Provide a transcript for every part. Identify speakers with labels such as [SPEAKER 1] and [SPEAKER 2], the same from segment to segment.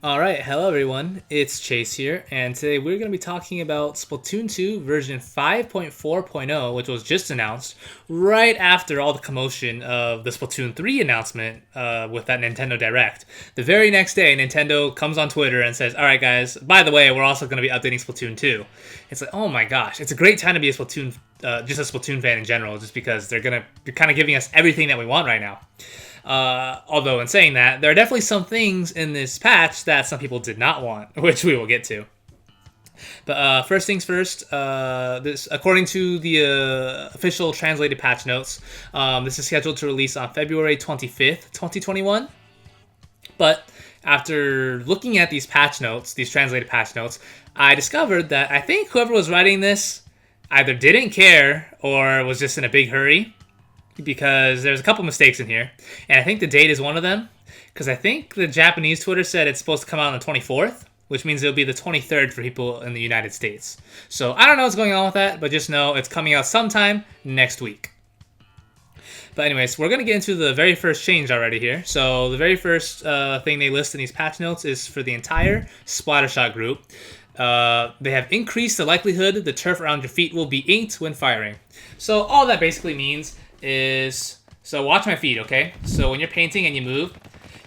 [SPEAKER 1] All right, hello everyone. It's Chase here, and today we're going to be talking about Splatoon 2 version 5.4.0, which was just announced right after all the commotion of the Splatoon 3 announcement with that Nintendo Direct. The very next day, Nintendo comes on Twitter and says, "All right, guys, by the way, we're also going to be updating Splatoon 2." It's like, oh my gosh, it's a great time to be a Splatoon, just a Splatoon fan in general, just because they're kind of giving us everything that we want right now. Although in saying that, there are definitely some things in this patch that some people did not want, which we will get to. But first things first, this according to the official translated patch notes, this is scheduled to release on February 25th, 2021. But after looking at these patch notes, these translated patch notes, I discovered that I think whoever was writing this either didn't care or was just in a big hurry, because there's a couple mistakes in here, and I think the date is one of them, because I think the Japanese Twitter said it's supposed to come out on the 24th, which means it'll be the 23rd for people in the United States. So I don't know what's going on with that, but just know it's coming out sometime next week. But anyways, we're going to get into the very first change already here. So the very first thing they list in these patch notes is for the entire Splattershot group. They have increased the likelihood the turf around your feet will be inked when firing. So all that basically means is, so watch my feet, okay? So when you're painting and you move,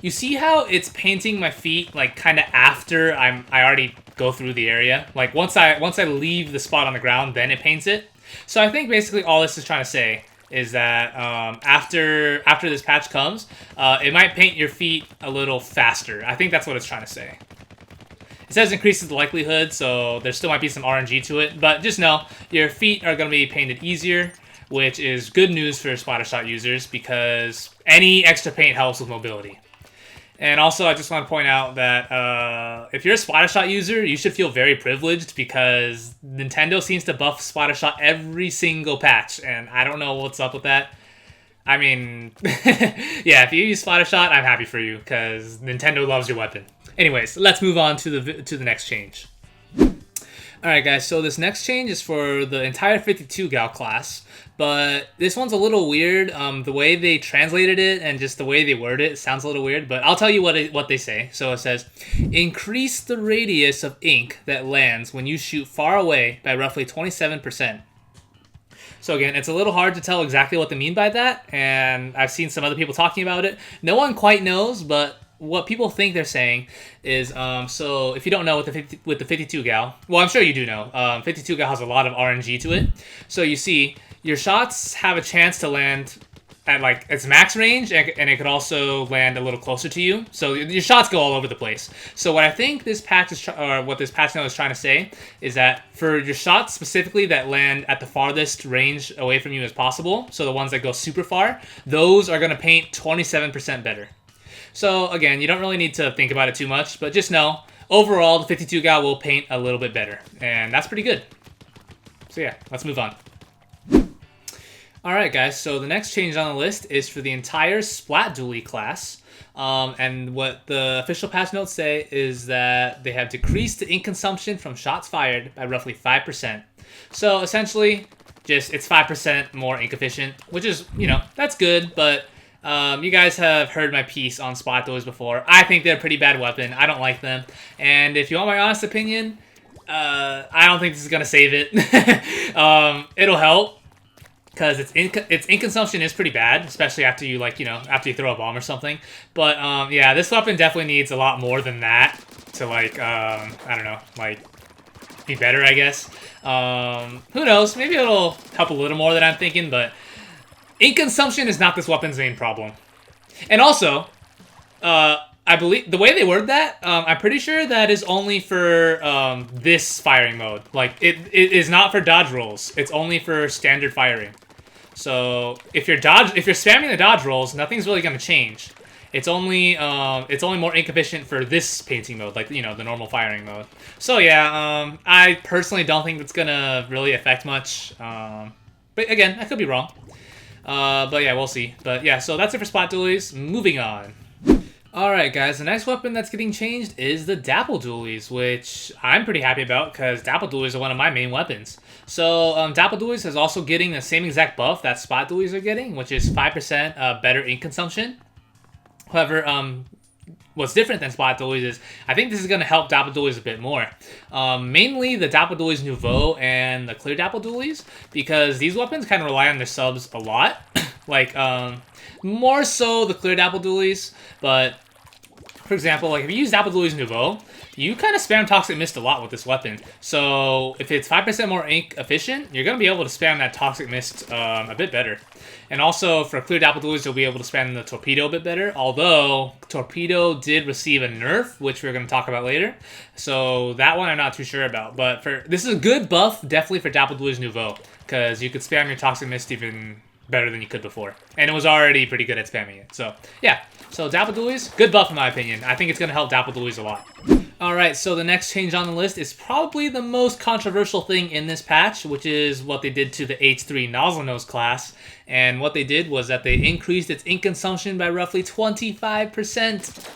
[SPEAKER 1] you see how it's painting my feet like kind of after I already go through the area. Like once I leave the spot on the ground, then it paints it. So I think basically all this is trying to say is that after this patch comes, it might paint your feet a little faster. I think that's what it's trying to say. It says increases the likelihood, so there still might be some RNG to it, but just know your feet are going to be painted easier, which is good news for Splattershot users because any extra paint helps with mobility. And also, I just want to point out that if you're a Splattershot user, you should feel very privileged because Nintendo seems to buff Splattershot every single patch, and I don't know what's up with that. I mean, yeah, if you use Splattershot, I'm happy for you because Nintendo loves your weapon. Anyways, let's move on to the next change. Alright guys, so this next change is for the entire 52 gal class, but this one's a little weird. The way they translated it and just the way they word it sounds a little weird, but I'll tell you what they say. So it says, increase the radius of ink that lands when you shoot far away by roughly 27%. So again, it's a little hard to tell exactly what they mean by that, and I've seen some other people talking about it. No one quite knows, but what people think they're saying is, so if you don't know with the 52 gal, well, I'm sure you do know, 52 gal has a lot of RNG to it. So you see, your shots have a chance to land at like its max range, and it could also land a little closer to you. So your shots go all over the place. So what I think this patch is, or what this patch note is trying to say, is that for your shots specifically that land at the farthest range away from you as possible, so the ones that go super far, those are going to paint 27% better. So again, you don't really need to think about it too much, but just know, overall, the 52 gal will paint a little bit better, and that's pretty good. So yeah, let's move on. Alright guys, so the next change on the list is for the entire Splat Dualie class, and what the official patch notes say is that they have decreased the ink consumption from shots fired by roughly 5%. So essentially, just it's 5% more ink efficient, which is, that's good, but you guys have heard my piece on Splat Dualies before. I think they're a pretty bad weapon. I don't like them. And if you want my honest opinion, I don't think this is going to save it. It'll help because its ink consumption is pretty bad, especially after you after you throw a bomb or something. But yeah, this weapon definitely needs a lot more than that to I don't know, be better, I guess. Who knows? Maybe it'll help a little more than I'm thinking, but ink consumption is not this weapon's main problem. And also, I believe the way they word that, I'm pretty sure that is only for this firing mode. Like, it is not for dodge rolls. It's only for standard firing. So if you're spamming the dodge rolls, nothing's really gonna change. It's only more ink efficient for this painting mode, like the normal firing mode. So yeah, I personally don't think it's gonna really affect much. But again, I could be wrong. But yeah, we'll see. But yeah, so that's it for Splat Dualies. Moving on. Alright guys, the next weapon that's getting changed is the Dapple Dualies, which I'm pretty happy about because Dapple Dualies are one of my main weapons. So Dapple Dualies is also getting the same exact buff that Splat Dualies are getting, which is 5% better ink consumption. However, what's different than Splat Dualies is I think this is going to help Dapple Dualies a bit more. Mainly the Dapple Dualies Nouveau and the Clear Dapple Dualies, because these weapons kind of rely on their subs a lot. Like, more so the Clear Dapple Dualies, but for example, like if you use Dapple Dualies Nouveau, you kind of spam Toxic Mist a lot with this weapon. So if it's 5% more ink efficient, you're going to be able to spam that Toxic Mist a bit better. And also for Clear Dapple Dualies, you'll be able to spam the Torpedo a bit better. Although Torpedo did receive a nerf, which we're going to talk about later. So that one I'm not too sure about. But this is a good buff, definitely for Dapple Dualies Nouveau, because you could spam your Toxic Mist even better than you could before. And it was already pretty good at spamming it. So yeah, so Dapple Dualies, good buff in my opinion. I think it's going to help Dapple Dualies a lot. Alright, so the next change on the list is probably the most controversial thing in this patch, which is what they did to the H3 Nozzle Nose class. And what they did was that they increased its ink consumption by roughly 25%,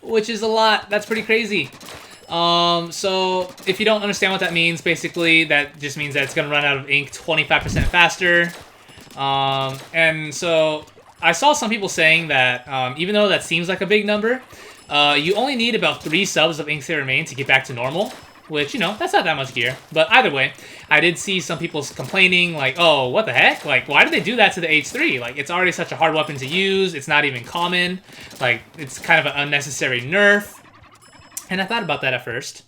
[SPEAKER 1] which is a lot. That's pretty crazy. So if you don't understand what that means, basically that just means that it's going to run out of ink 25% faster. And so I saw some people saying that even though that seems like a big number, you only need about 3 subs of Ink That Remain to get back to normal, which, you know, that's not that much gear. But either way, I did see some people complaining, like, oh, what the heck? Like, why did they do that to the H3? Like, it's already such a hard weapon to use. It's not even common. Like, it's kind of an unnecessary nerf. And I thought about that at first.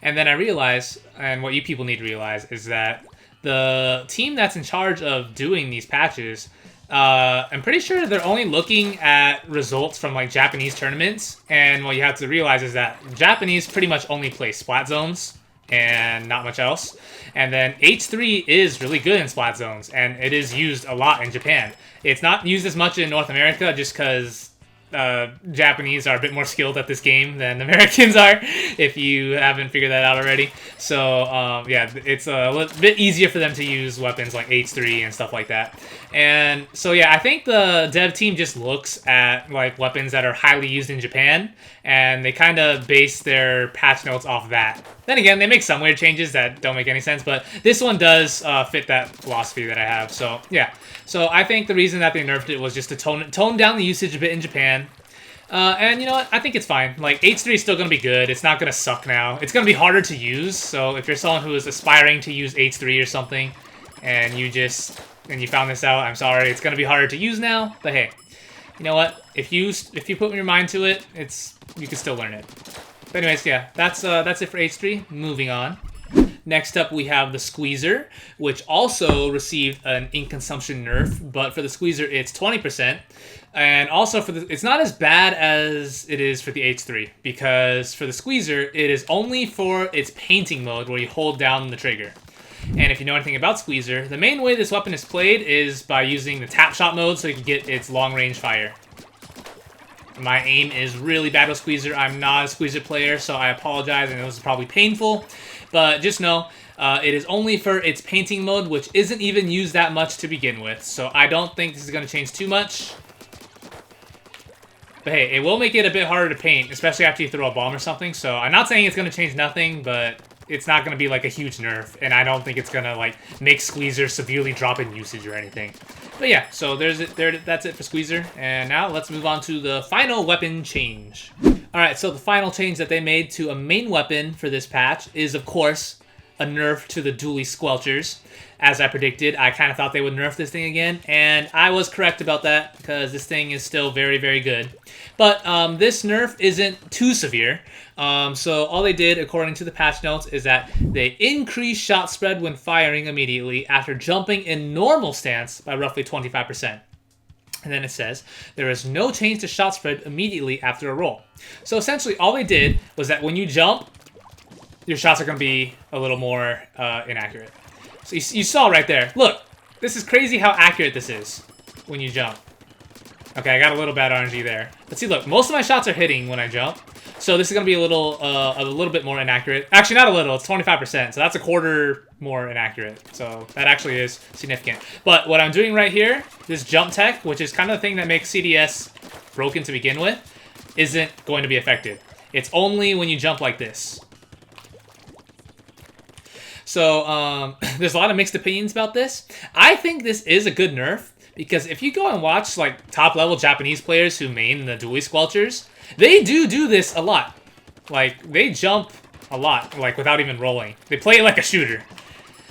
[SPEAKER 1] And then I realized, and what you people need to realize, is that the team that's in charge of doing these patches, I'm pretty sure they're only looking at results from like Japanese tournaments, and what you have to realize is that Japanese pretty much only play Splat Zones and not much else. And then H3 is really good in Splat Zones, and it is used a lot in Japan. It's not used as much in North America just because Japanese are a bit more skilled at this game than Americans are, if you haven't figured that out already. So, yeah, it's a little bit easier for them to use weapons like H3 and stuff like that. And so, yeah, I think the dev team just looks at, like, weapons that are highly used in Japan, and they kind of base their patch notes off that. Then again, they make some weird changes that don't make any sense, but this one does fit that philosophy that I have. So, yeah. So, I think the reason that they nerfed it was just to tone down the usage a bit in Japan. And you know what? I think it's fine. Like, H3 is still going to be good. It's not going to suck now. It's going to be harder to use. So if you're someone who is aspiring to use H3 or something, and you found this out, I'm sorry. It's going to be harder to use now. But hey, you know what? If you put your mind to it, you can still learn it. But anyways, yeah, that's it for H3. Moving on. Next up, we have the Squeezer, which also received an ink consumption nerf, but for the Squeezer, it's 20%. And also, it's not as bad as it is for the H3, because for the Squeezer, it is only for its painting mode, where you hold down the trigger. And if you know anything about Squeezer, the main way this weapon is played is by using the tap shot mode, so you can get its long-range fire. My aim is really bad with Squeezer. I'm not a Squeezer player, so I apologize, and this is probably painful. But just know, it is only for its painting mode, which isn't even used that much to begin with. So I don't think this is going to change too much. But hey, it will make it a bit harder to paint, especially after you throw a bomb or something. So I'm not saying it's going to change nothing, but it's not going to be like a huge nerf. And I don't think it's going to like make Squeezer severely drop in usage or anything. But yeah, so that's it for Squeezer. And now let's move on to the final weapon change. Alright, so the final change that they made to a main weapon for this patch is, of course, a nerf to the Dualie Squelchers. As I predicted, I kind of thought they would nerf this thing again, and I was correct about that, because this thing is still very, very good. But this nerf isn't too severe. So all they did, according to the patch notes, is that they increased shot spread when firing immediately after jumping in normal stance by roughly 25%. And then it says, there is no change to shot spread immediately after a roll. So essentially, all they did was that when you jump, your shots are going to be a little more inaccurate. So you saw right there. Look, this is crazy how accurate this is when you jump. Okay, I got a little bad RNG there. But see, look, most of my shots are hitting when I jump. So this is going to be a little bit more inaccurate. Actually, not a little. It's 25%. So that's a quarter more inaccurate. So that actually is significant. But what I'm doing right here, this jump tech, which is kind of the thing that makes CDS broken to begin with, isn't going to be effective. It's only when you jump like this. So there's a lot of mixed opinions about this. I think this is a good nerf, Because if you go and watch like top level Japanese players who main the Dually Squelchers, they do this a lot. Like they jump a lot, like without even rolling. They play it like a shooter.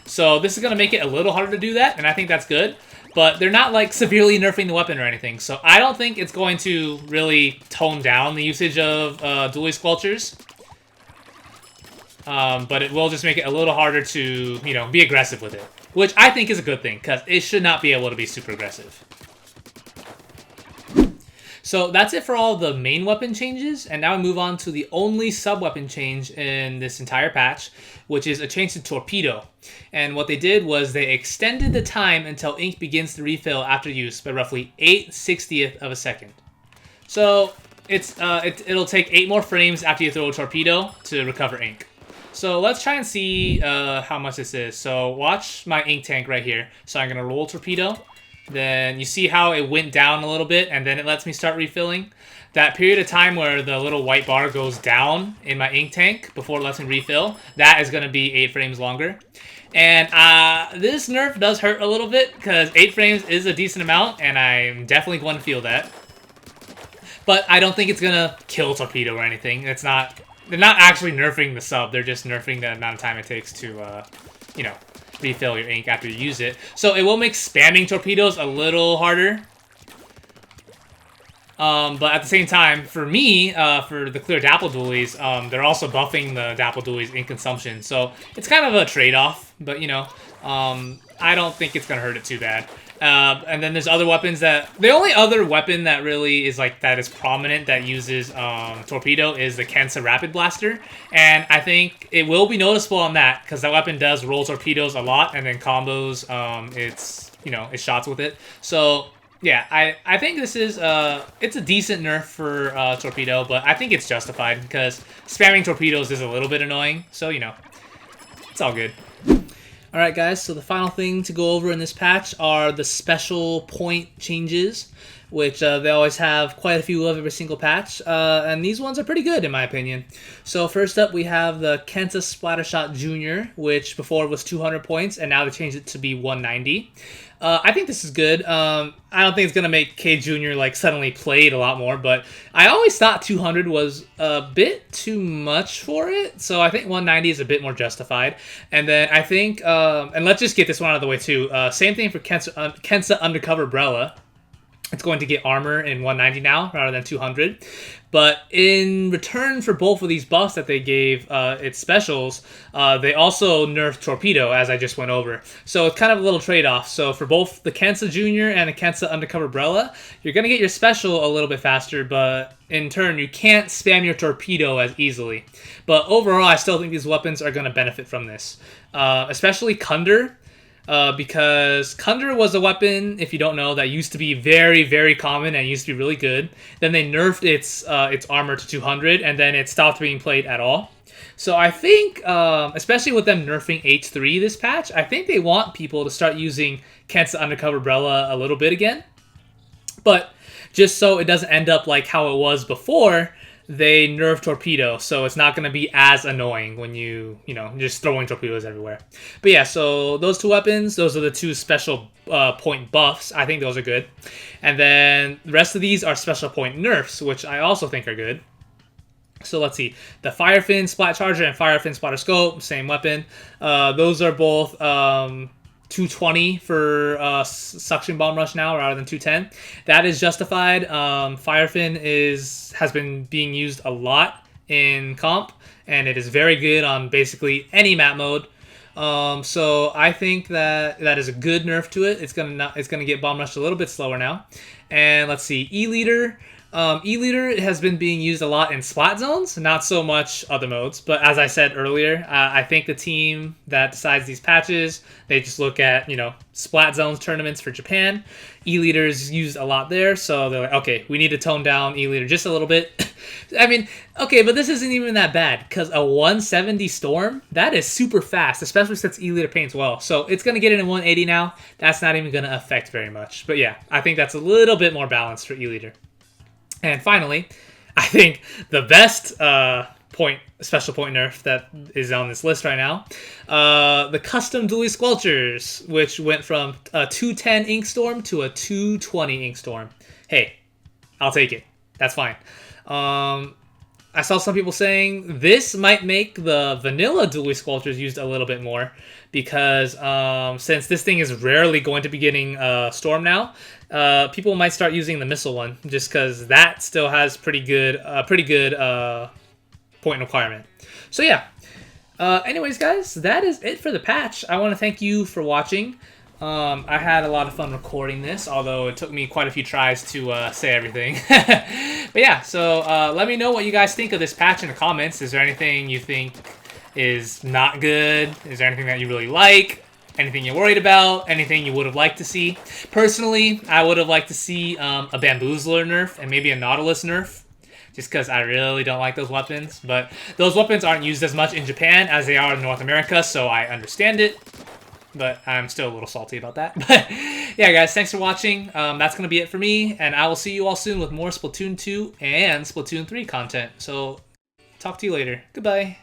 [SPEAKER 1] So this is going to make it a little harder to do that, and I think that's good. But they're not like severely nerfing the weapon or anything. So I don't think it's going to really tone down the usage of Dually Squelchers. But it will just make it a little harder to, you know, be aggressive with it. Which I think is a good thing, because it should not be able to be super aggressive. So that's it for all the main weapon changes, and now we move on to the only sub-weapon change in this entire patch, which is a change to Torpedo. And what they did was they extended the time until ink begins to refill after use by roughly 8/60th of a second. So it'll take 8 more frames after you throw a torpedo to recover ink. So let's try and see how much this is. So watch my ink tank right here. So I'm going to roll Torpedo. Then you see how it went down a little bit, and then it lets me start refilling. That period of time where the little white bar goes down in my ink tank before it lets me refill, that is going to be 8 frames longer. And this nerf does hurt a little bit, because 8 frames is a decent amount, and I'm definitely going to feel that. But I don't think it's going to kill Torpedo or anything. It's not... They're not actually nerfing the sub, they're just nerfing the amount of time it takes to, you know, refill your ink after you use it. So it will make spamming torpedoes a little harder. But at the same time, for me, for the clear Dapple Dualies, they're also buffing the Dapple Dualies ink consumption. So it's kind of a trade-off, but, you know, I don't think it's going to hurt it too bad. And then there's other weapons that... The only other weapon that really is like that is prominent that uses Torpedo is the Kensa Rapid Blaster. And I think it will be noticeable on that, because that weapon does roll torpedoes a lot and then combos its shots with it. So yeah, I think this is it's a decent nerf for Torpedo, but I think it's justified because spamming torpedoes is a little bit annoying. So, you know, it's all good. Alright guys, so the final thing to go over in this patch are the special point changes, which they always have quite a few of every single patch, and these ones are pretty good in my opinion. So first up we have the Kensa Splattershot Jr., which before was 200 points, and now they changed it to be 190. I think this is good. I don't think it's going to make K Jr. like suddenly played a lot more, but I always thought 200 was a bit too much for it, so I think 190 is a bit more justified. And then I think, and let's just get this one out of the way too, same thing for Kensa Undercover Brella. It's going to get armor in 190 now rather than 200. But in return for both of these buffs that they gave its specials, they also nerfed Torpedo, as I just went over. So it's kind of a little trade-off. So for both the Kensa Jr. and the Kensa Undercover Brella, you're going to get your special a little bit faster, but in turn, you can't spam your Torpedo as easily. But overall, I still think these weapons are going to benefit from this. Especially Kunder. Because Kunder was a weapon, if you don't know, that used to be very, very common and used to be really good. Then they nerfed its armor to 200, and then it stopped being played at all. So I think, especially with them nerfing H3 this patch, I think they want people to start using Kensa Undercover Brella a little bit again. But just so it doesn't end up like how it was before, they nerfed Torpedo, so it's not going to be as annoying when you know, just throwing torpedoes everywhere. But yeah, so those two weapons, those are the two special point buffs. I think those are good. And then the rest of these are special point nerfs, which I also think are good. So let's see. The Firefin Splat Charger and Firefin Splatter Scope, same weapon. Those are both 220 for Suction Bomb Rush now rather than 210. That is justified. Firefin has been being used a lot in comp, and it is very good on basically any map mode. So I think that is a good nerf to it. It's gonna get Bomb Rushed a little bit slower now. And let's see, E-Leader. E-Leader has been being used a lot in Splat Zones, not so much other modes. But as I said earlier, I think the team that decides these patches, they just look at, you know, Splat Zones tournaments for Japan. E-Leader is used a lot there, so they're like, okay, we need to tone down E-Leader just a little bit. I mean, okay, but this isn't even that bad, because a 170 Storm, that is super fast, especially since E-Leader paints well. So it's going to get it in 180 now. That's not even going to affect very much. But yeah, I think that's a little bit more balanced for E-Leader. And finally, I think the best special point nerf that is on this list right now. The custom Dually Squelchers, which went from a 210 Inkstorm to a 220 Inkstorm. Hey, I'll take it. That's fine. I saw some people saying this might make the vanilla Dually Squelchers used a little bit more because since this thing is rarely going to be getting Storm now, people might start using the missile one just because that still has pretty good point requirement. So yeah. Anyways, guys, that is it for the patch. I want to thank you for watching. I had a lot of fun recording this, although it took me quite a few tries to say everything. But yeah, so let me know what you guys think of this patch in the comments. Is there anything you think is not good? Is there anything that you really like? Anything you're worried about? Anything you would have liked to see? Personally, I would have liked to see a Bamboozler nerf and maybe a Nautilus nerf, just because I really don't like those weapons. But those weapons aren't used as much in Japan as they are in North America, so I understand it. But I'm still a little salty about that. But yeah, guys, thanks for watching. That's going to be it for me, and I will see you all soon with more Splatoon 2 and Splatoon 3 content. So talk to you later. Goodbye.